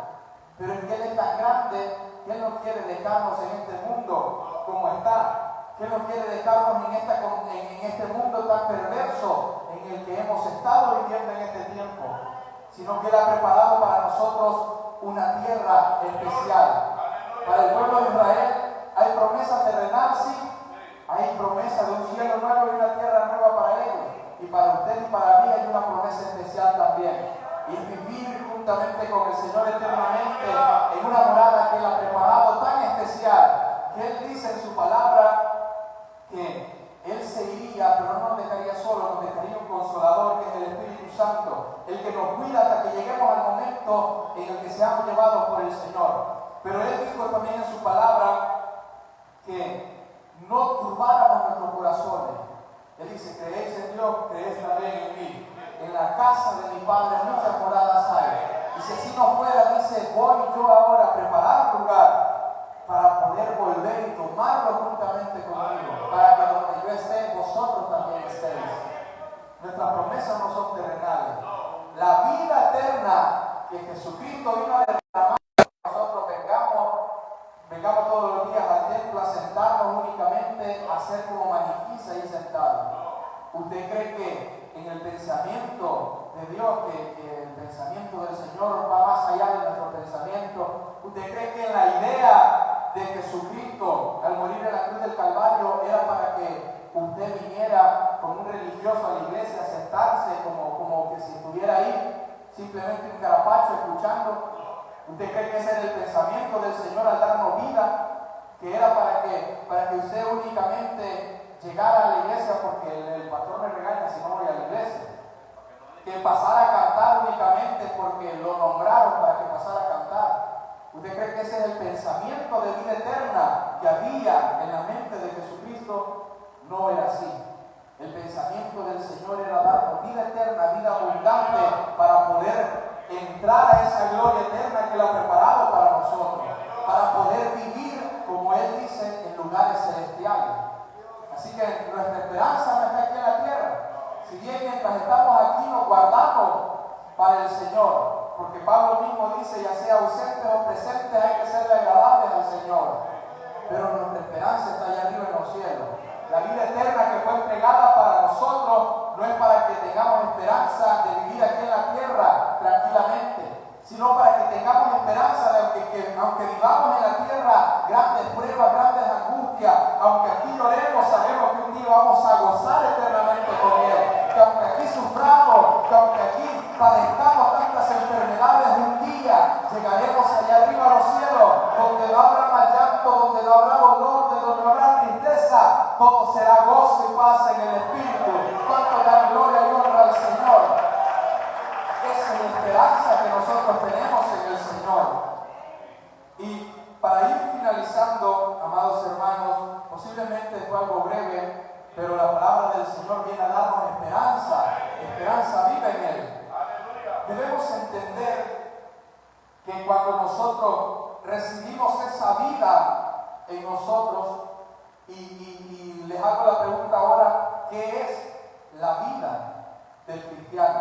Pero es que él es tan grande que él no quiere dejarnos en este mundo como está, que él no quiere dejarnos en este mundo tan perverso en el que hemos estado viviendo en este tiempo, sino que él ha preparado para nosotros una tierra especial. Para el pueblo de Israel hay promesa terrenal, sí, hay promesa de un cielo nuevo y una tierra nueva para ellos. Y para usted y para mí hay una promesa especial también. Y es vivir juntamente con el Señor eternamente en una morada que Él ha preparado tan especial, que Él dice en su palabra que Él se iría, pero no nos dejaría solo, nos dejaría un consolador que es el Espíritu Santo, el que nos cuida hasta que lleguemos al momento en el que seamos llevados por el Señor. Pero Él dijo también en su palabra que no turbáramos nuestros corazones. Él dice, creéis en Dios, creéis también en mí. En la casa de mi Padre muchas moradas hay. Y si así no fuera, dice, voy yo ahora a preparar lugar para poder volver y tomarlo juntamente conmigo, para que donde yo esté, vosotros también estéis. Nuestras promesas no son terrenales. La vida eterna que Jesucristo vino a derramar, nosotros vengamos todos los días al templo a sentarnos únicamente a ser como maniquís ahí sentados. ¿Usted cree que en el pensamiento de Dios, que el pensamiento del Señor va más allá de nuestro pensamiento? ¿Usted cree que la idea de Jesucristo al morir en la cruz del Calvario era para que usted viniera como un religioso a la iglesia a sentarse como que si estuviera ahí simplemente un carapacho escuchando? ¿Usted cree que ese era el pensamiento del Señor al darnos vida? Que era para que usted únicamente llegara a la iglesia porque el pastor me regaña si no voy a la iglesia. Que pasara a cantar únicamente porque lo nombraron para que pasara a cantar. ¿Usted cree que ese es el pensamiento de vida eterna que había en la mente de Jesucristo? No era así. El pensamiento del Señor era darnos vida eterna, vida abundante, para poder entrar a esa gloria eterna que Él ha preparado para nosotros, para poder vivir, como Él dice, en lugares celestiales. Así que nuestra esperanza no está aquí en la tierra. Si bien mientras estamos aquí nos guardamos para el Señor, porque Pablo mismo dice, ya sea ausentes o presentes, hay que serle agradables al Señor. Pero nuestra esperanza está allá arriba en los cielos. La vida eterna que fue entregada para nosotros no es para que tengamos esperanza de vivir aquí en la tierra tranquilamente, sino para que tengamos esperanza de que aunque vivamos en la tierra grandes pruebas, grandes angustias, aunque aquí lloremos, sabemos que un día vamos a gozar eternamente con Él. Que aunque aquí suframos, que aunque aquí padezcamos tantas enfermedades, un día llegaremos allá arriba a los cielos, donde no habrá más llanto, donde no habrá dolor, donde no habrá tristeza, todo será gozo y paz en el Espíritu. ¿Cuánto dan gloria y honra al Señor? Esa es la esperanza que nosotros tenemos en el Señor. Y para ir finalizando, amados hermanos, posiblemente fue algo breve, pero la palabra del Señor viene a darnos esperanza. Esperanza viva en Él. recibimos esa vida en nosotros y les hago la pregunta ahora, ¿qué es la vida del cristiano?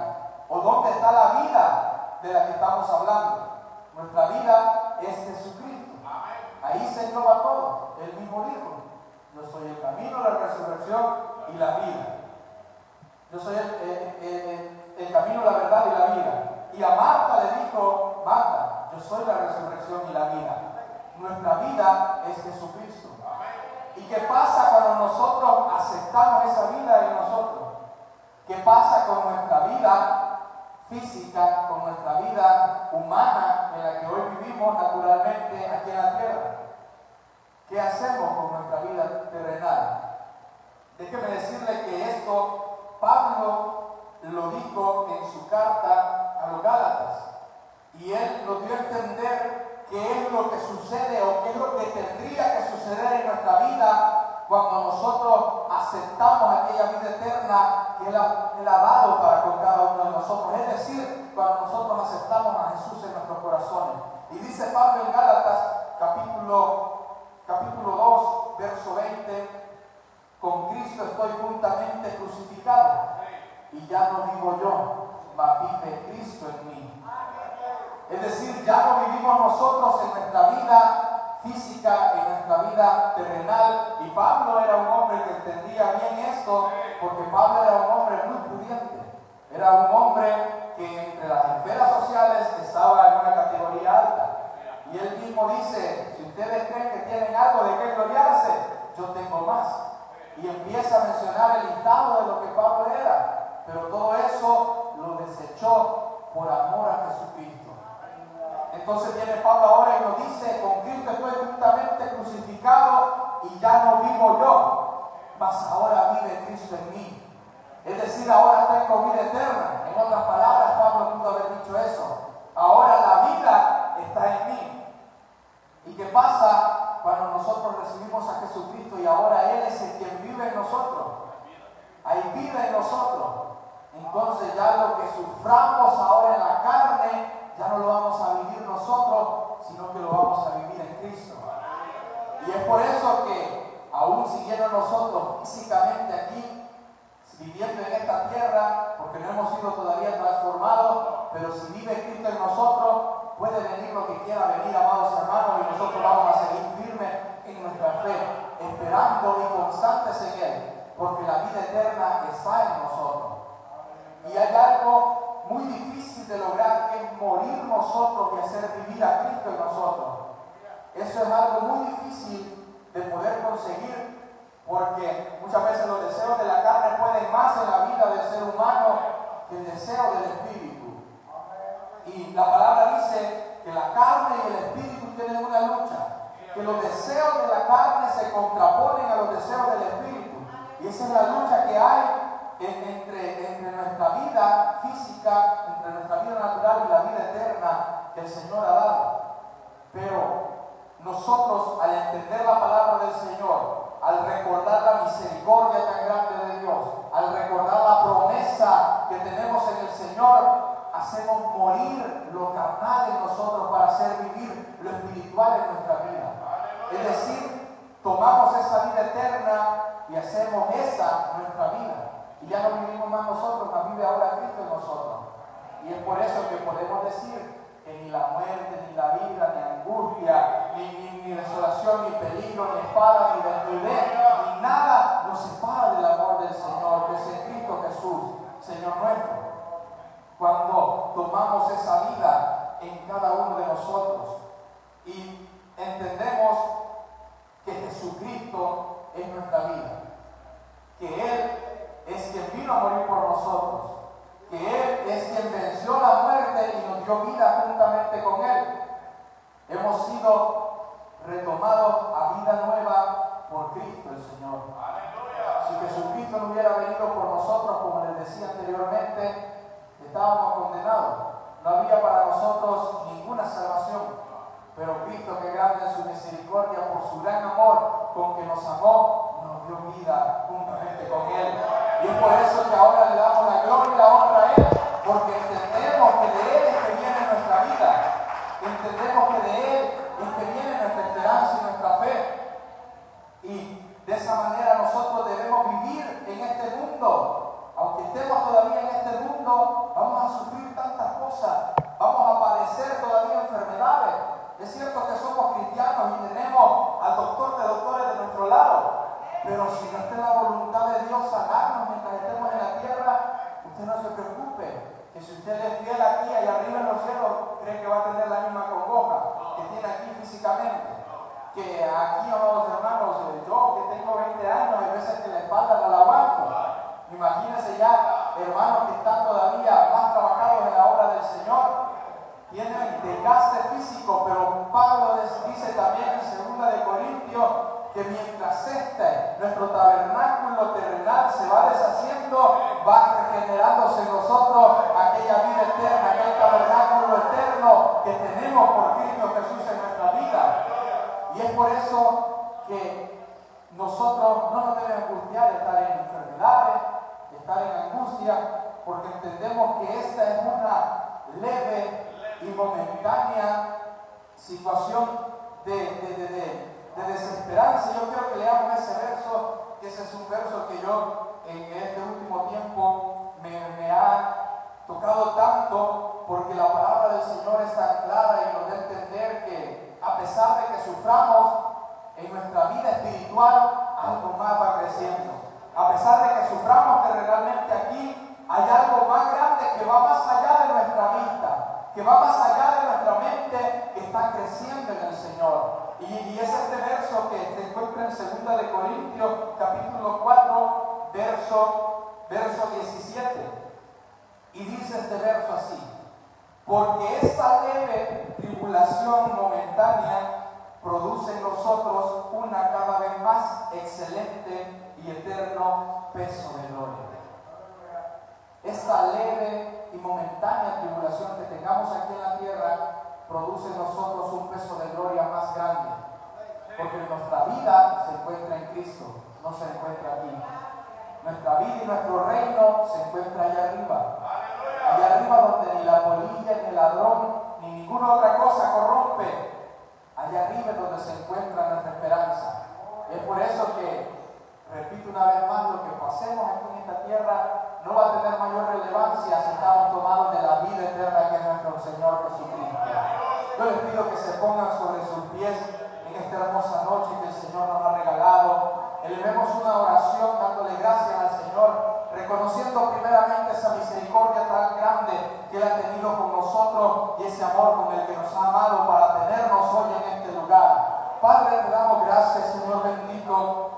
¿O dónde está la vida de la que estamos hablando? Nuestra vida es Jesucristo. Ahí se engloba todo. Él mismo dijo, yo soy el camino, la resurrección y la vida. Yo soy el camino, la verdad y la vida. Y a Marta le dijo, Marta, yo soy la resurrección y la vida. Nuestra vida es Jesucristo. ¿Y qué pasa cuando nosotros aceptamos esa vida en nosotros? ¿Qué pasa con nuestra vida física, con nuestra vida humana en la que hoy vivimos naturalmente aquí en la tierra? ¿Qué hacemos con nuestra vida terrenal? Déjeme decirle que esto Pablo lo dijo en su carta a los Gálatas y él nos dio a entender qué es lo que sucede o qué es lo que tendría que suceder en nuestra vida cuando nosotros aceptamos aquella vida eterna que Él ha dado para con cada uno de nosotros. Es decir, cuando nosotros aceptamos a Jesús en nuestros corazones. Y dice Pablo en Gálatas, capítulo 2, verso 20, con Cristo estoy juntamente crucificado, y ya no vivo yo, mas vive Cristo en mí. Es decir, ya no vivimos nosotros en nuestra vida física, en nuestra vida terrenal. Y Pablo era un hombre que entendía bien esto, porque Pablo era un hombre muy pudiente. Era un hombre que entre las esferas sociales estaba en una categoría alta. Y él mismo dice, si ustedes creen que tienen algo de qué gloriarse, yo tengo más. Y empieza a mencionar el listado de lo que Pablo era. Pero todo eso lo desechó por amor a Jesucristo. Entonces viene Pablo ahora y nos dice, con Cristo estoy juntamente crucificado y ya no vivo yo, mas ahora vive Cristo en mí. Es decir, ahora tengo vida eterna. En otras palabras, Pablo pudo haber dicho eso. Ahora la vida está en mí. ¿Y qué pasa cuando nosotros recibimos a Jesucristo y ahora Él es el quien vive en nosotros? Hay vida en nosotros. Entonces ya lo que suframos ahora en la carne, ya no lo vamos a vivir nosotros, sino que lo vamos a vivir en Cristo. Y es por eso que, aún siguiendo nosotros físicamente aquí, viviendo en esta tierra, porque no hemos sido todavía transformados, pero si vive Cristo en nosotros, puede venir lo que quiera venir, amados hermanos, y nosotros vamos a seguir firmes en nuestra fe, esperando y constantes en Él, porque la vida eterna está en nosotros. Y hay algo muy difícil de lograr, que es morir nosotros y hacer vivir a Cristo en nosotros. Eso es algo muy difícil de poder conseguir, porque muchas veces los deseos de la carne pueden más en la vida del ser humano que el deseo del espíritu. Y la palabra dice que la carne y el espíritu tienen una lucha, que los deseos de la carne se contraponen a los deseos del espíritu. Y esa es la lucha que hay entre nuestra vida física, entre nuestra vida natural y la vida eterna que el Señor ha dado. Pero nosotros, al entender la palabra del Señor, al recordar la misericordia tan grande de Dios, al recordar la promesa que tenemos en el Señor, hacemos morir lo carnal en nosotros para hacer vivir lo espiritual en nuestra vida. Es decir, tomamos esa vida eterna y hacemos esa nuestra vida. Y ya no vivimos más nosotros, mas vive ahora Cristo en nosotros. Y es por eso que podemos decir que ni la muerte, ni la vida, ni angustia, ni desolación, ni peligro, ni espada, ni desnudez, ni nada nos separa del amor del Señor, que es en Cristo Jesús, Señor nuestro. Cuando tomamos esa vida en cada uno de nosotros y entendemos que Jesucristo es nuestra vida, que Él es quien vino a morir por nosotros, que Él es quien venció la muerte y nos dio vida juntamente con Él. Hemos sido retomados a vida nueva por Cristo el Señor. Si Jesucristo no hubiera venido por nosotros, como les decía anteriormente, estábamos condenados. No había para nosotros ninguna salvación. Pero Cristo, que grande en su misericordia, por su gran amor con que nos amó, nos dio vida juntamente con Él. Y es por eso que ahora le damos la gloria y la honra a Él, porque entendemos que de Él es que viene nuestra vida. Entendemos que de Él es que debemos vivir en este mundo. Aunque estemos todavía en este mundo, vamos a sufrir tantas cosas, vamos a padecer todavía enfermedades. Es cierto que somos cristianos y tenemos al doctor de doctores de nuestro lado, pero si no está en la voluntad de Dios sanarnos mientras estemos en la tierra, usted no se preocupe, que si usted es fiel aquí, allá arriba en los cielos, cree que va a tener la misma congoja que tiene aquí físicamente. Que aquí, amados hermanos, yo que tengo 20 años, hay veces que la espalda no la aguanto. Imagínense ya, hermanos que están todavía más trabajados en la obra del Señor, tienen desgaste físico, pero Pablo dice también en 2 de Corintios que mientras nuestro tabernáculo terrenal se va deshaciendo, va regenerándose en nosotros aquella vida eterna, aquel tabernáculo eterno que tenemos por Cristo Jesús en nuestra vida. Y es por eso que nosotros no nos debemos angustiar, estar en enfermedades, estar en angustia, porque entendemos que esta es una leve y momentánea situación de desesperanza. Yo quiero que leamos ese verso, que ese es un verso que yo en este último tiempo me ha tocado tanto, porque la palabra del Señor es tan clara y nos da a entender que a pesar de que suframos en nuestra vida espiritual, algo más va creciendo. A pesar de que suframos terrenalmente aquí, hay algo más grande que va más allá de nuestra vista, que va más allá de nuestra mente, que está creciendo en el Señor. Y es este verso que se encuentra en 2 de Corintios, capítulo 4, verso 17. Y dice este verso así: porque esta leve tribulación momentánea produce en nosotros una cada vez más excelente y eterno peso de gloria. Esta leve y momentánea tribulación que tengamos aquí en la tierra produce en nosotros un peso de gloria más grande, porque nuestra vida se encuentra en Cristo, no se encuentra aquí. Nuestra vida y nuestro reino se encuentra allá arriba. Allá arriba donde ni la polilla, ni el ladrón, ni ninguna otra cosa corrompe. Allá arriba es donde se encuentra nuestra esperanza. Es por eso que, repito una vez más, lo que pasemos aquí en esta tierra no va a tener mayor relevancia si estamos tomados de la vida eterna que es nuestro Señor Jesucristo. Yo les pido que se pongan sobre sus pies en esta hermosa noche que el Señor nos ha regalado. Elevemos una oración dándole gracias al Señor, reconociendo primeramente esa misericordia tan grande que Él ha tenido con nosotros y ese amor con el que nos ha amado para tenernos hoy en este lugar. Padre, te damos gracias, Señor bendito,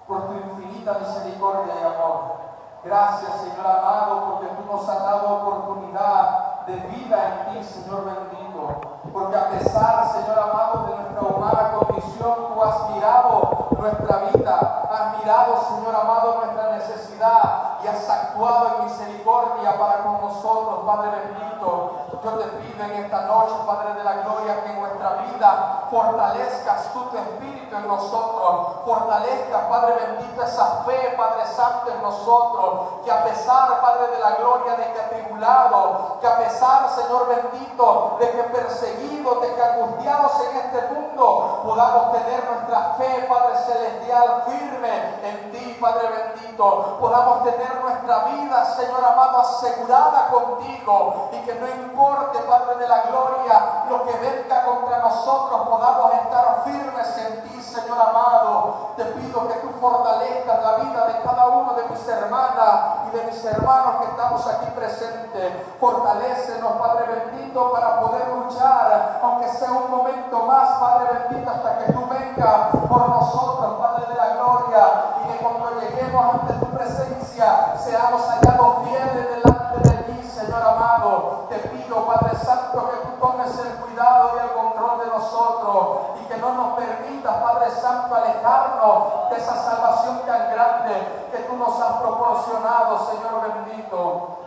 por tu infinita misericordia y amor. Gracias, Señor amado, porque tú nos has dado oportunidad de vida en ti, Señor bendito. Porque a pesar, Señor amado, de nuestra humana condición, tú has mirado nuestra vida, has mirado, Señor amado, nuestra necesidad y has actuado en misericordia para con nosotros, Padre bendito. Yo te pido en esta noche, Padre de la gloria, que en nuestra vida fortalezcas tú tu espíritu en nosotros, fortalezcas, Padre bendito, esa fe, Padre santo, en nosotros, que a pesar, Padre de la gloria, de que atribulado, que a pesar, Señor bendito, de que perseguidos, de que angustiados en este mundo, podamos tener nuestra fe, Padre celestial, firme en ti, Padre bendito, podamos tener nuestra vida, Señor amado, asegurada contigo, y que no importe, Padre de la gloria, lo que venga contra nosotros, podamos estar firmes en ti, Señor amado. Te pido que tú fortalezcas la vida de cada uno de mis hermanas y de mis hermanos que estamos aquí presentes. Fortalécenos, Padre bendito, para poder luchar, aunque sea un momento más, Padre bendito, hasta que tú vengas por nosotros, Padre de la gloria, y que cuando lleguemos ante tu presencia seamos hallados fieles delante de ti, Señor amado. Te pido, Padre santo, que tú tomes el cuidado y el control de nosotros y que no nos permitas, Padre santo, alejarnos de esa salvación tan grande que tú nos has proporcionado, Señor bendito.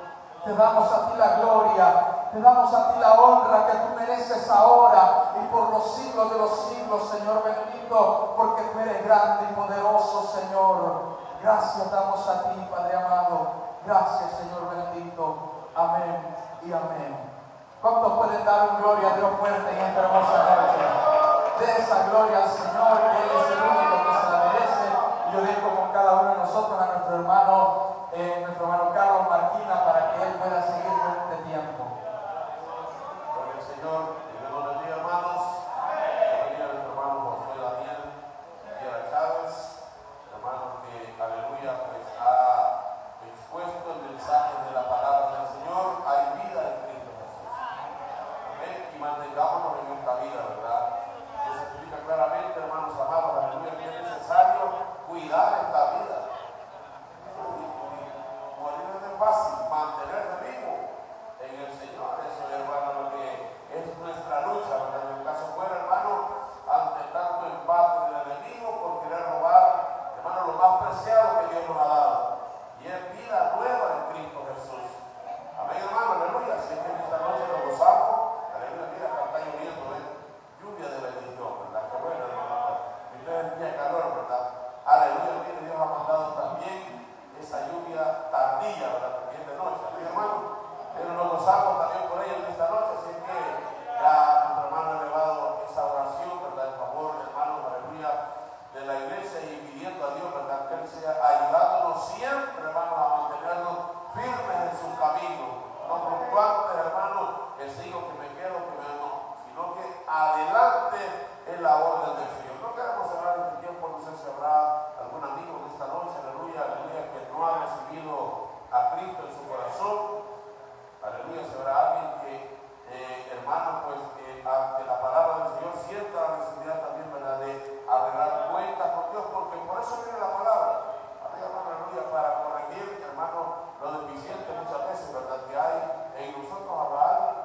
Te damos a ti la gloria, te damos a ti la honra que tú mereces ahora y por los siglos de los siglos, Señor bendito, porque tú eres grande y poderoso, Señor. Gracias damos a ti, Padre amado. Gracias, Señor bendito. Amén y amén. ¿Cuántos pueden dar un gloria a Dios fuerte en esta hermosa noche? De esa gloria al Señor, que Él es el único que se la merece. Y yo dejo con cada uno de nosotros nuestro hermano Carlos Marquina para que él pueda seguir con este tiempo.
Gloria al Señor, que Dios los bendiga, hermanos. Bendiga a nuestro hermano Josué Daniel Guerra Chávez, hermano que, aleluya, pues ha expuesto el mensaje de la palabra del Señor. Hay vida en Cristo Jesús. Amén. Y mantengámonos en esta vida, ¿verdad? Eso explica claramente, hermanos amados, aleluya, que es necesario cuidar esta vida. Morir no es fácil, mantenerse vivo en el Señor. Eso, hermano, lo que es nuestra lucha, ¿verdad? En el caso fuera, hermano, ante tanto embate del enemigo por querer robar, hermano, lo más preciado que Dios nos ha dado, y es vida nueva en Cristo Jesús. Amén, hermano, aleluya. Así que en esta noche nos gozamos, aleluya. Mira, acá está lloviendo, lluvia de bendición, ¿verdad? Qué bueno, hermano. Y ustedes tienen calor, ¿verdad? Aleluya, mire, Dios ha mandado también esa lluvia tardía, ¿verdad? Porque es de noche, amén, hermano. Pero nos gozamos también por ella en esta noche, así que ya nuestro hermano ha elevado esa oración, ¿verdad? En favor, hermanos, aleluya, de la iglesia y pidiendo a Dios, ¿verdad? Que Él sea ayudándonos siempre, hermanos, a mantenernos firmes en su camino. No fluctuantes, hermanos, que sigo, que me quedo, que me no, sino que adelante en la orden del Señor. No queremos cerrar este tiempo, no sé si habrá algún amigo de esta noche, aleluya, aleluya, que no ha recibido a Cristo en su corazón. Aleluya, si habrá alguien que, hermano, pues ante la palabra del Señor sienta la necesidad también, ¿verdad?, de arreglar cuentas con Dios, porque por eso viene la palabra. Amén, hermano, aleluya, para corregir, hermano, lo deficiente muchas veces, ¿verdad?, que hay en nosotros. Habrá alguien,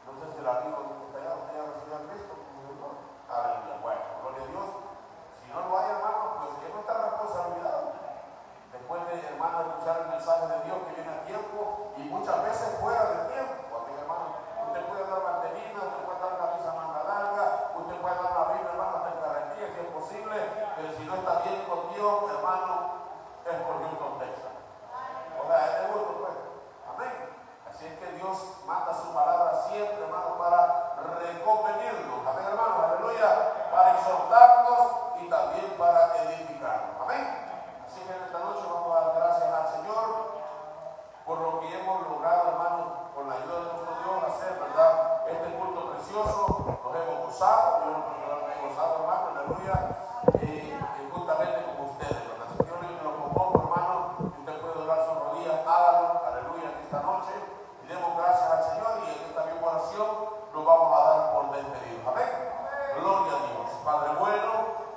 no sé si el amigo que está allá, usted ya recibió a Cristo como Señor. Aleluya, bueno, gloria a Dios. Si no lo hay, hermano, pues es nuestra responsabilidad. Después de, hermano, escuchar el mensaje de Dios que viene a tiempo y muchas veces fuera de tiempo. Amén, hermano. Usted puede dar mantenida, usted puede dar una misa manga larga, usted puede dar una Biblia, hermano, hasta en carretilla, si es posible, pero si no está bien con Dios, hermano, es por Dios contesta. O sea, es bueno, pues. Amén. Así es que Dios manda su palabra siempre, hermano, para reconvenirnos. Amén, hermano, aleluya, para exhortarnos y también para edificarnos. Amén. Así que en esta noche vamos a dar gracias al Señor por lo que hemos logrado, hermanos, con la ayuda de nuestro Dios, hacer, ¿verdad?, este culto precioso. Nos hemos gozado, yo en lo personal me he gozado, hermano, aleluya, juntamente con ustedes, ¿verdad? Si Dios le lo propongo, hermano, y usted puede doblar sus rodillas, hágalo, aleluya, en esta noche, y demos gracias al Señor, y en esta misma oración nos vamos a dar por despedidos. Amén. Gloria a Dios. Padre bueno,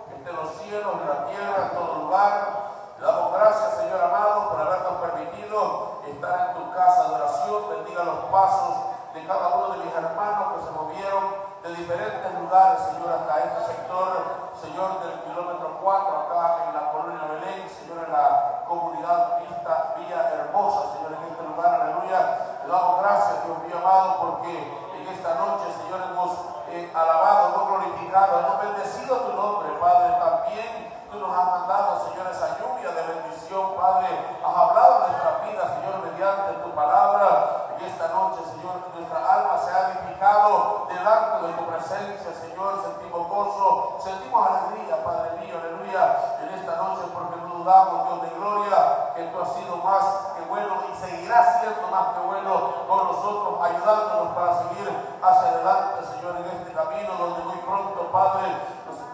que esté en los cielos, en la tierra, en todo lugar. Le damos gracias, Señor amado, por habernos permitido estar en tu casa de oración. Bendiga los pasos de cada uno de mis hermanos que se movieron de diferentes lugares, Señor, hasta este sector, Señor, del kilómetro 4, acá en la colonia Belén, Señor, en la comunidad Villa Hermosa, Señor, en este lugar, aleluya. Le damos gracias, Dios mío amado, porque en esta noche, Señor, hemos alabado, hemos glorificado, hemos bendecido tu nombre, Padre. También tú nos has mandado, Señor, esa lluvia de bendición, Padre. Has hablado de nuestra vida, Señor, mediante tu palabra. En esta noche, Señor, nuestra alma se ha edificado delante de tu presencia, Señor. Sentimos gozo, sentimos alegría, Padre mío, aleluya, en esta noche, porque no dudamos, Dios de gloria, que tú has sido más que bueno y seguirás siendo más que bueno con nosotros, ayudándonos para seguir hacia adelante, Señor, en este camino donde muy pronto, Padre,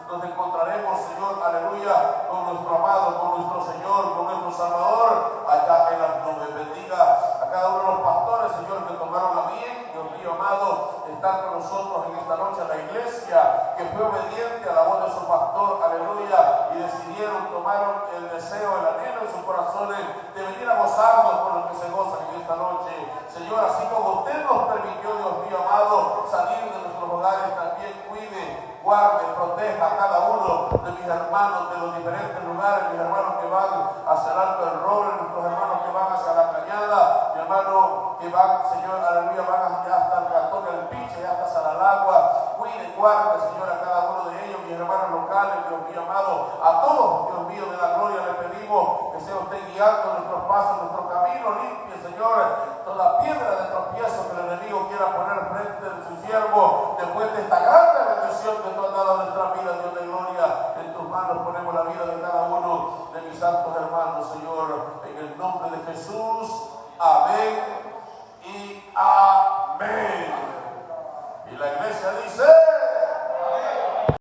nos encontraremos, Señor, aleluya, con nuestro amado, con nuestro Señor, con nuestro Salvador, allá en las nubes. Bendiga a cada uno de los pastores, Señor, que tomaron a bien, Dios mío amado, estar con nosotros en esta noche, la iglesia que fue obediente a la voz de su pastor, aleluya, y decidieron, tomaron el deseo, el anhelo en sus corazones de venir a gozarnos con los que se gozan en esta noche. Señor, así como usted nos permitió, Dios mío amado, salir de nuestros hogares, también cuide, guarde, proteja a cada uno de mis hermanos de los diferentes lugares, mis hermanos que van hacia el Alto del Roble, nuestros hermanos que van hacia la Cañada, mi hermano que van, Señor, aleluya, van ya hasta el Cantón del Piche, ya hasta Salalagua. Cuide, guarde, Señor, a cada uno de ellos, mis hermanos locales, Dios mío amado, a todos, Dios mío de la gloria, le pedimos que sea usted guiando nuestros pasos, nuestro camino, limpie, Señor, toda piedra de tropiezo que el enemigo quiera poner frente de su siervo, después de esta grande bendición que tú has dado a nuestra vida.